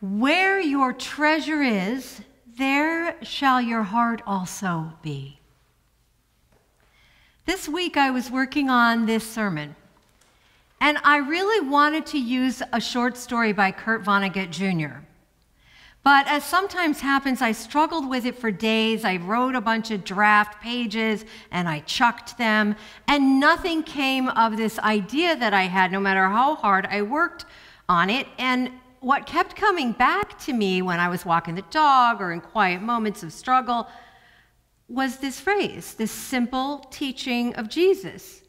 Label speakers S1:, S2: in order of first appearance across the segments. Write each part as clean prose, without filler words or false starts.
S1: Where your treasure is, there shall your heart also be. This week I was working on this sermon, and I really wanted to use a short story by Kurt Vonnegut Jr. But as sometimes happens, I struggled with it for days. I wrote a bunch of draft pages, and I chucked them, and nothing came of this idea that I had, no matter how hard I worked on it. And what kept coming back to me when I was walking the dog or in quiet moments of struggle was this phrase, this simple teaching of Jesus.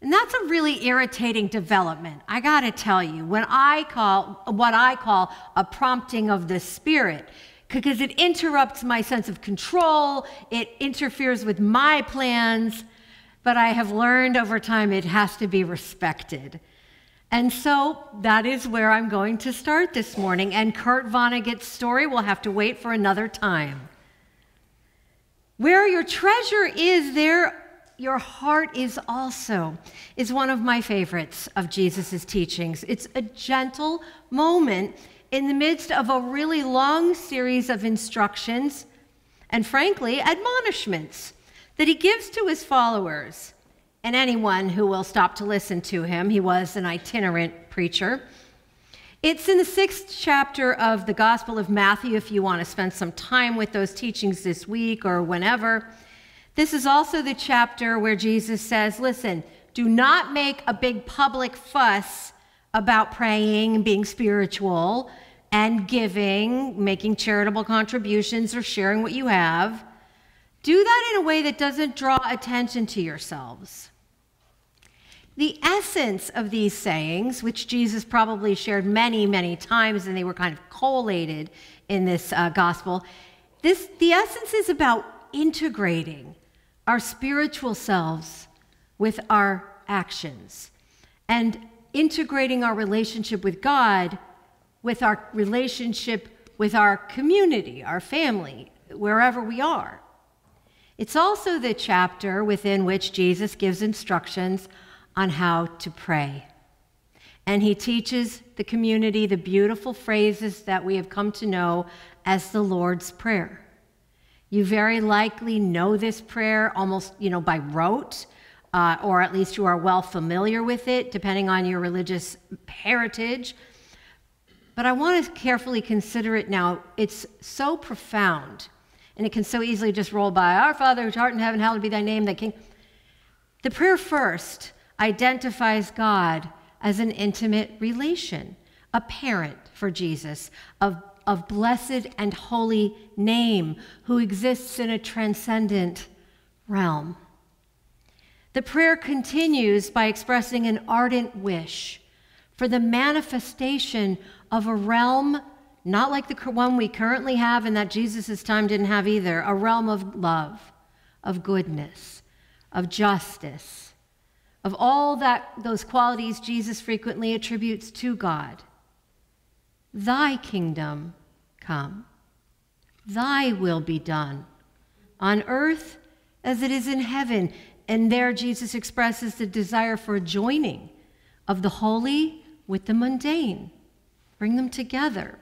S1: And that's a really irritating development, I gotta tell you, what I call a prompting of the Spirit, because it interrupts my sense of control, it interferes with my plans, but I have learned over time it has to be respected. And so that is where I'm going to start this morning, and Kurt Vonnegut's story will have to wait for another time. Where your treasure is, there your heart is also, is one of my favorites of Jesus' teachings. It's a gentle moment in the midst of a really long series of instructions and, frankly, admonishments that he gives to his followers and anyone who will stop to listen to him. He was an itinerant preacher. It's in the 6th chapter of the Gospel of Matthew, if you want to spend some time with those teachings this week or whenever. This is also the chapter where Jesus says, listen, do not make a big public fuss about praying and being spiritual and giving, making charitable contributions or sharing what you have. Do that in a way that doesn't draw attention to yourselves. The essence of these sayings, which Jesus probably shared many, many times, and they were kind of collated in this gospel, the essence is about integrating our spiritual selves with our actions and integrating our relationship with God with our relationship with our community, our family, wherever we are. It's also the chapter within which Jesus gives instructions on how to pray. And he teaches the community the beautiful phrases that we have come to know as the Lord's Prayer. You very likely know this prayer almost, by rote, or at least you are well familiar with it, depending on your religious heritage. But I want to carefully consider it now. It's so profound, and it can so easily just roll by. Our Father, who art in heaven, hallowed be thy name, thy King. The prayer first identifies God as an intimate relation, a parent for Jesus, of blessed and holy name, who exists in a transcendent realm. The prayer continues by expressing an ardent wish for the manifestation of a realm not like the one we currently have and that Jesus' time didn't have either, a realm of love, of goodness, of justice, of all those qualities Jesus frequently attributes to God. Thy kingdom come, thy will be done, on earth as it is in heaven. And there Jesus expresses the desire for a joining of the holy with the mundane. Bring them together.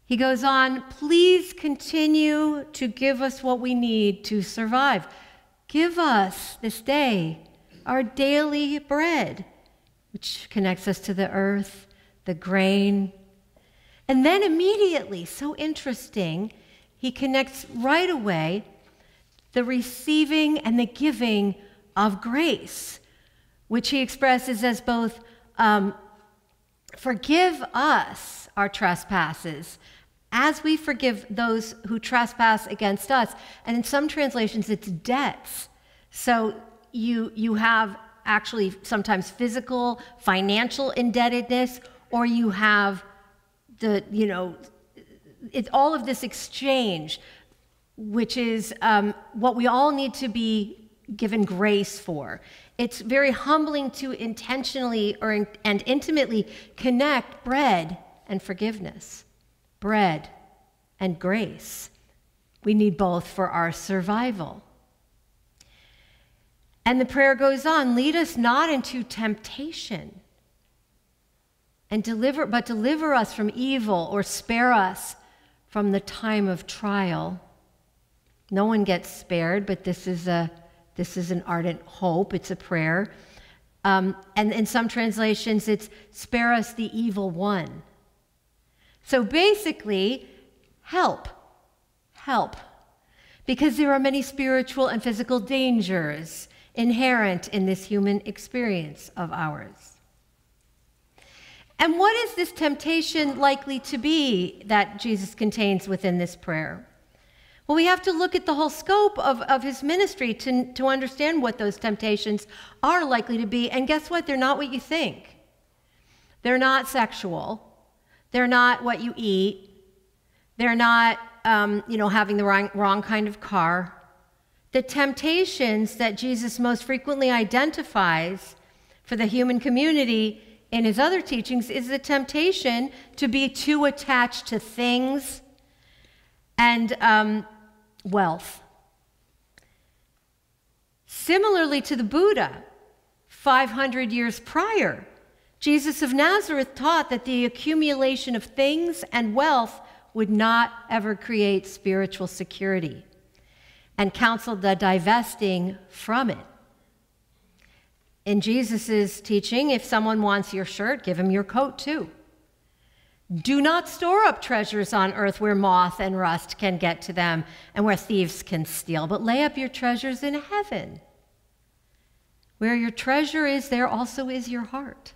S1: He goes on, please continue to give us what we need to survive. Give us this day our daily bread, which connects us to the earth, the grain. And then immediately, so interesting, he connects right away the receiving and the giving of grace, which he expresses as both forgive us our trespasses as we forgive those who trespass against us. And in some translations, it's debts. So you have actually sometimes physical, financial indebtedness, or you have it's all of this exchange, which is what we all need to be given grace for. It's very humbling to intentionally and intimately connect bread and forgiveness, bread and grace. We need both for our survival. And the prayer goes on, lead us not into temptation, and deliver us from evil, or spare us from the time of trial. No one gets spared, but this is an ardent hope. It's a prayer. And in some translations, it's spare us the evil one. So basically, help. Because there are many spiritual and physical dangers inherent in this human experience of ours. And what is this temptation likely to be that Jesus contains within this prayer? Well, we have to look at the whole scope of his ministry to understand what those temptations are likely to be. And guess what? They're not what you think. They're not sexual. They're not what you eat. They're not, having the wrong kind of car. The temptations that Jesus most frequently identifies for the human community in his other teachings is the temptation to be too attached to things and wealth. Similarly to the Buddha, 500 years prior, Jesus of Nazareth taught that the accumulation of things and wealth would not ever create spiritual security, and counseled the divesting from it. In Jesus' teaching, if someone wants your shirt, give him your coat too. Do not store up treasures on earth where moth and rust can get to them and where thieves can steal, but lay up your treasures in heaven. Where your treasure is, there also is your heart.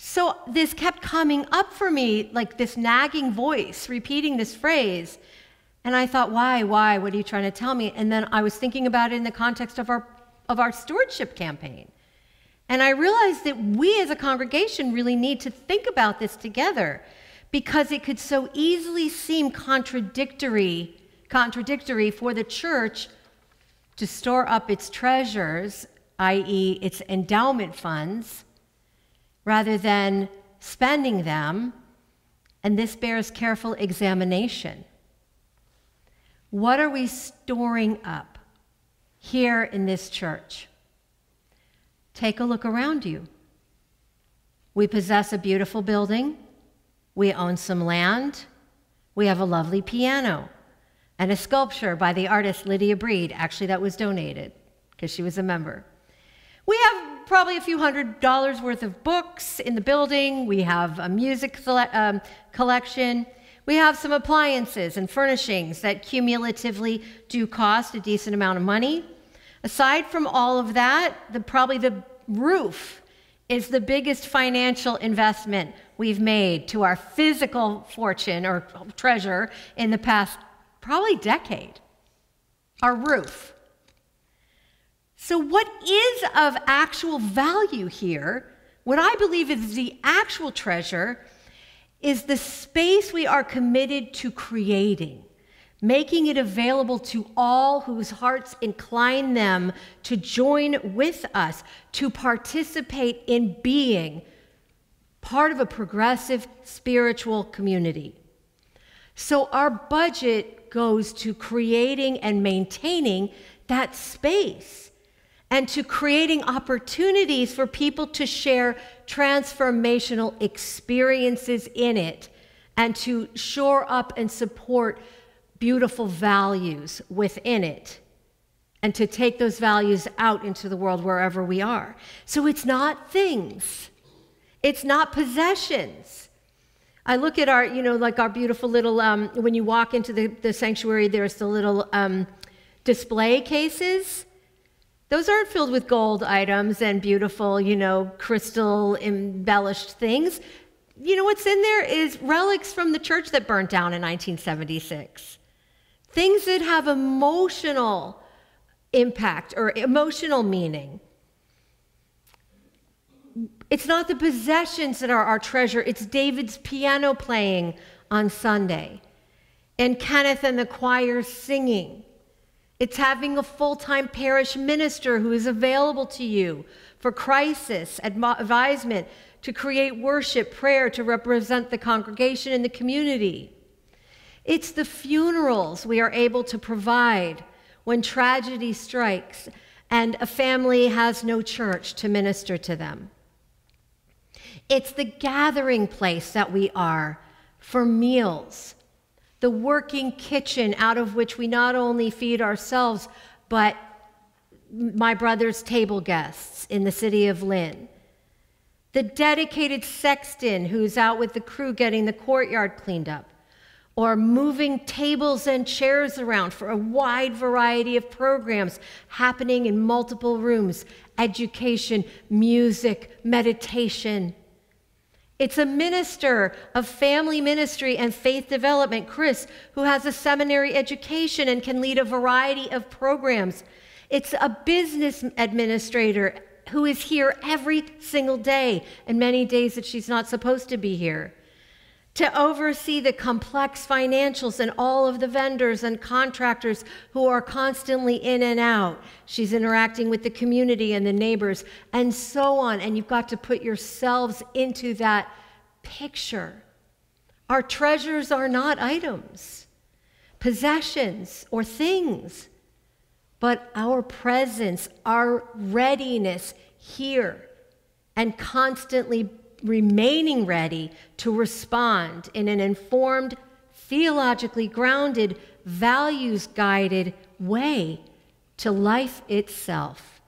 S1: So this kept coming up for me, like this nagging voice, repeating this phrase. And I thought, why? What are you trying to tell me? And then I was thinking about it in the context of our stewardship campaign. And I realized that we as a congregation really need to think about this together, because it could so easily seem contradictory for the church to store up its treasures, i.e. its endowment funds, rather than spending them, and this bears careful examination. What are we storing up here in this church? Take a look around you. We possess a beautiful building. We own some land. We have a lovely piano and a sculpture by the artist Lydia Breed. Actually, that was donated because she was a member. We have probably a few $100s worth of books in the building. We have a music collection. We have some appliances and furnishings that cumulatively do cost a decent amount of money. Aside from all of that, probably the roof is the biggest financial investment we've made to our physical fortune or treasure in the past probably decade. Our roof. So what is of actual value here, what I believe is the actual treasure, is the space we are committed to creating, making it available to all whose hearts incline them to join with us, to participate in being part of a progressive spiritual community. So our budget goes to creating and maintaining that space, and to creating opportunities for people to share transformational experiences in it, and to shore up and support beautiful values within it, and to take those values out into the world wherever we are. So it's not things. It's not possessions. I look at our, like our beautiful little, when you walk into the sanctuary, there's the little display cases. Those aren't filled with gold items and beautiful, crystal embellished things. You know what's in there is relics from the church that burnt down in 1976. Things that have emotional impact or emotional meaning. It's not the possessions that are our treasure. It's David's piano playing on Sunday, and Kenneth and the choir singing. It's having a full-time parish minister who is available to you for crisis advisement, to create worship, prayer, to represent the congregation and the community. It's the funerals we are able to provide when tragedy strikes and a family has no church to minister to them. It's the gathering place that we are for meals, the working kitchen out of which we not only feed ourselves, but my brother's table guests in the city of Lynn. The dedicated sexton who's out with the crew getting the courtyard cleaned up, or moving tables and chairs around for a wide variety of programs happening in multiple rooms, education, music, meditation. It's a minister of family ministry and faith development, Chris, who has a seminary education and can lead a variety of programs. It's a business administrator who is here every single day, and many days that she's not supposed to be here, to oversee the complex financials and all of the vendors and contractors who are constantly in and out. She's interacting with the community and the neighbors and so on, and you've got to put yourselves into that picture. Our treasures are not items, possessions, or things, but our presence, our readiness here, and constantly remaining ready to respond in an informed, theologically grounded, values-guided way to life itself.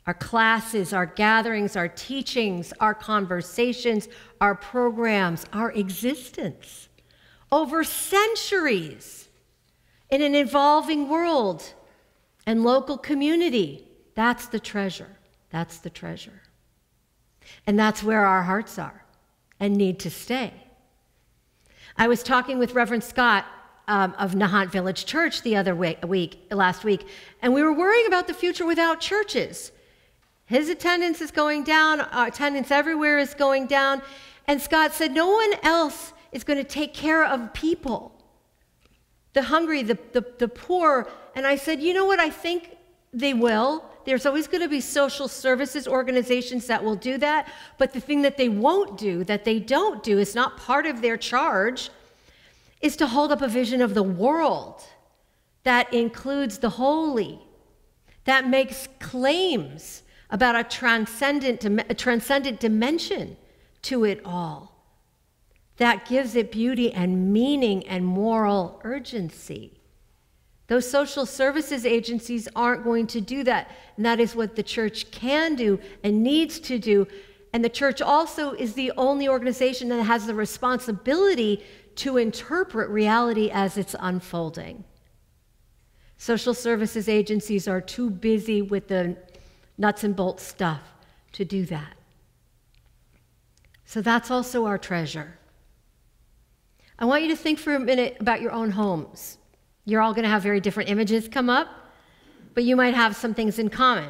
S1: Our classes, our gatherings, our teachings, our conversations, our programs, our existence over centuries in an evolving world and local community. That's the treasure. That's the treasure. And that's where our hearts are and need to stay. I was talking with Reverend Scott of Nahant Village Church last week, and we were worrying about the future without churches. His attendance is going down, our attendance everywhere is going down, and Scott said no one else is going to take care of people, the hungry, the poor. And I said, you know what, I think they will. There's always going to be social services organizations that will do that, but the thing that they won't do, that they don't do, is not part of their charge, is to hold up a vision of the world that includes the holy, that makes claims about a transcendent dimension to it all, that gives it beauty and meaning and moral urgency. Those social services agencies aren't going to do that, and that is what the church can do and needs to do. And the church also is the only organization that has the responsibility to interpret reality as it's unfolding. Social services agencies are too busy with the nuts and bolts stuff to do that. So that's also our treasure. I want you to think for a minute about your own homes. You're all going to have very different images come up, but you might have some things in common.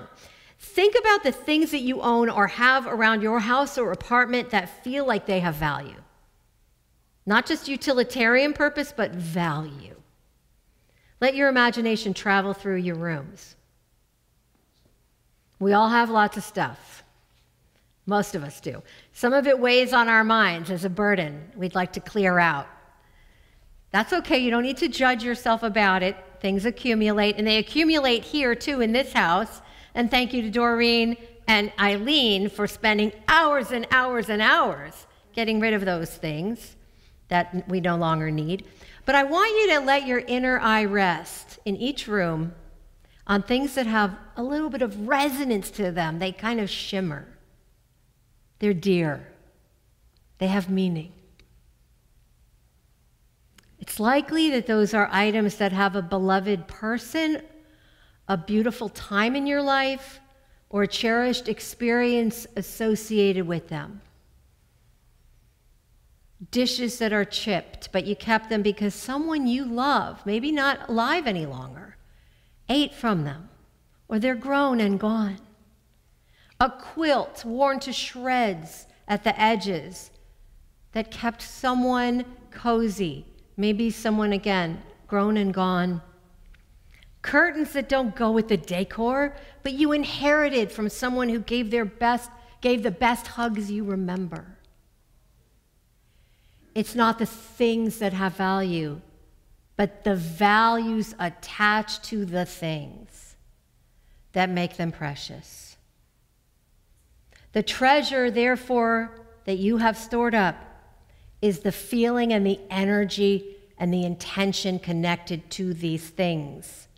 S1: Think about the things that you own or have around your house or apartment that feel like they have value. Not just utilitarian purpose, but value. Let your imagination travel through your rooms. We all have lots of stuff. Most of us do. Some of it weighs on our minds as a burden we'd like to clear out. That's okay. You don't need to judge yourself about it. Things accumulate, and they accumulate here, too, in this house. And thank you to Doreen and Eileen for spending hours and hours and hours getting rid of those things that we no longer need. But I want you to let your inner eye rest in each room on things that have a little bit of resonance to them. They kind of shimmer. They're dear. They have meaning. It's likely that those are items that have a beloved person, a beautiful time in your life, or a cherished experience associated with them. Dishes that are chipped, but you kept them because someone you love, maybe not alive any longer, ate from them, or they're grown and gone. A quilt worn to shreds at the edges that kept someone cozy, maybe someone, again, grown and gone. Curtains that don't go with the decor, but you inherited from someone who gave the best hugs you remember. It's not the things that have value, but the values attached to the things that make them precious. The treasure, therefore, that you have stored up is the feeling and the energy and the intention connected to these things.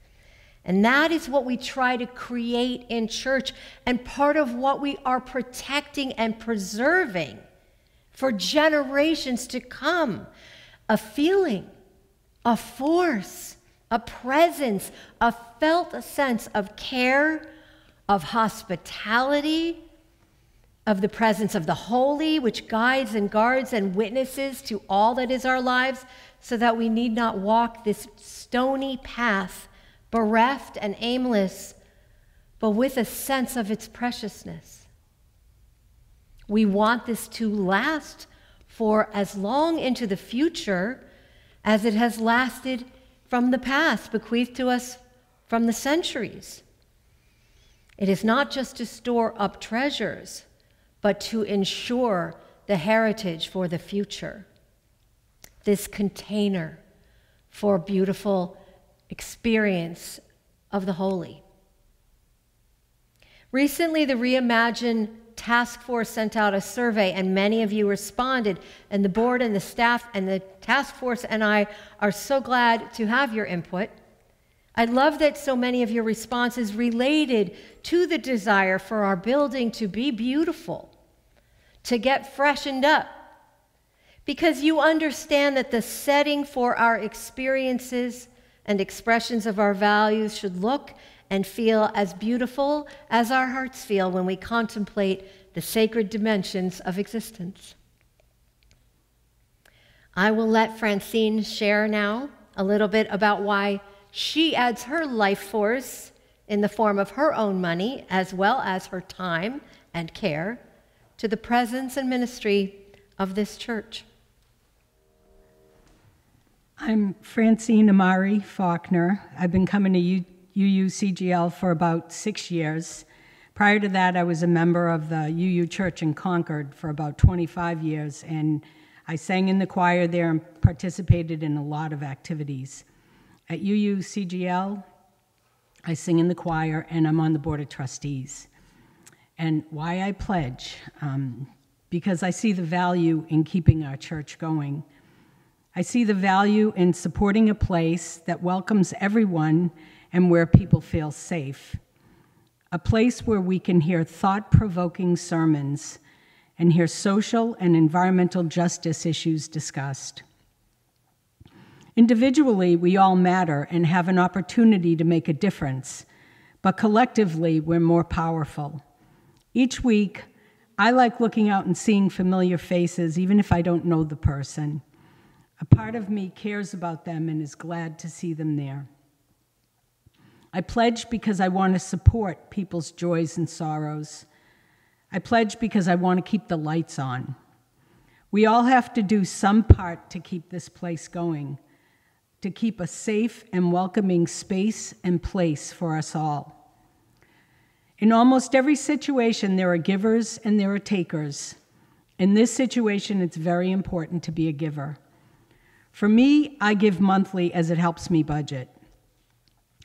S1: And that is what we try to create in church, and part of what we are protecting and preserving for generations to come. A feeling, a force, a presence, a felt sense of care, of hospitality, of the presence of the holy, which guides and guards and witnesses to all that is our lives, so that we need not walk this stony path, bereft and aimless, but with a sense of its preciousness. We want this to last for as long into the future as it has lasted from the past, bequeathed to us from the centuries. It is not just to store up treasures, but to ensure the heritage for the future. This container for beautiful experience of the holy. Recently, the Reimagine Task Force sent out a survey, and many of you responded, and the board and the staff and the task force and I are so glad to have your input. I love that so many of your responses related to the desire for our building to be beautiful, to get freshened up, because you understand that the setting for our experiences and expressions of our values should look and feel as beautiful as our hearts feel when we contemplate the sacred dimensions of existence. I will let Francine share now a little bit about why she adds her life force in the form of her own money, as well as her time and care, to the presence and ministry of this church.
S2: I'm Francine Amari Faulkner. I've been coming to UUCGL for about 6 years. Prior to that, I was a member of the UU Church in Concord for about 25 years, and I sang in the choir there and participated in a lot of activities. At UUCGL, I sing in the choir, and I'm on the Board of Trustees. And why I pledge? Because I see the value in keeping our church going. I see the value in supporting a place that welcomes everyone and where people feel safe. A place where we can hear thought-provoking sermons and hear social and environmental justice issues discussed. Individually, we all matter and have an opportunity to make a difference, but collectively, we're more powerful. Each week, I like looking out and seeing familiar faces, even if I don't know the person. A part of me cares about them and is glad to see them there. I pledge because I want to support people's joys and sorrows. I pledge because I want to keep the lights on. We all have to do some part to keep this place going, to keep a safe and welcoming space and place for us all. In almost every situation, there are givers and there are takers. In this situation, it's very important to be a giver. For me, I give monthly as it helps me budget.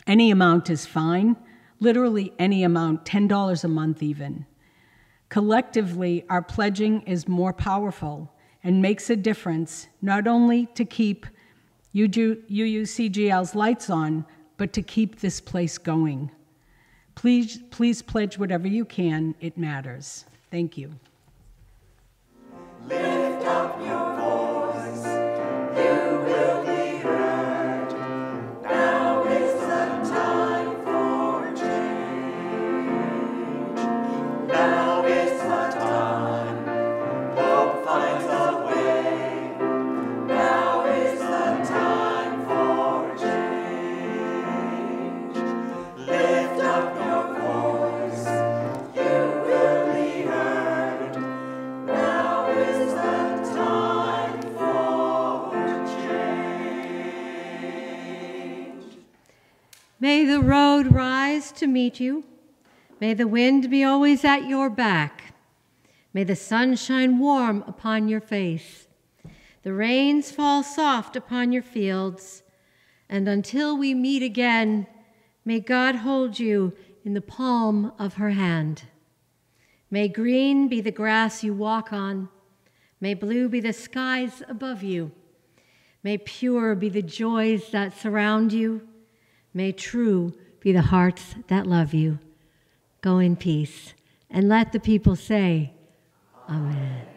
S2: Any amount is fine, literally any amount, $10 a month even. Collectively, our pledging is more powerful and makes a difference, not only to keep UUCGL's lights on, but to keep this place going. Please pledge whatever you can, it matters. Thank you.
S3: Lift up your voice, you will be heard. Now is the time for change. Now is the time. Hope finds a way. Now is the time for change. Lift up your voice, you will be heard. Now is the time for change.
S1: May the road rise to meet you. May the wind be always at your back. May the sun shine warm upon your face. The rains fall soft upon your fields. And until we meet again, may God hold you in the palm of her hand. May green be the grass you walk on, May blue be the skies above you. May pure be the joys that surround you. May true be the hearts that love you. Go in peace, and let the people say, Amen.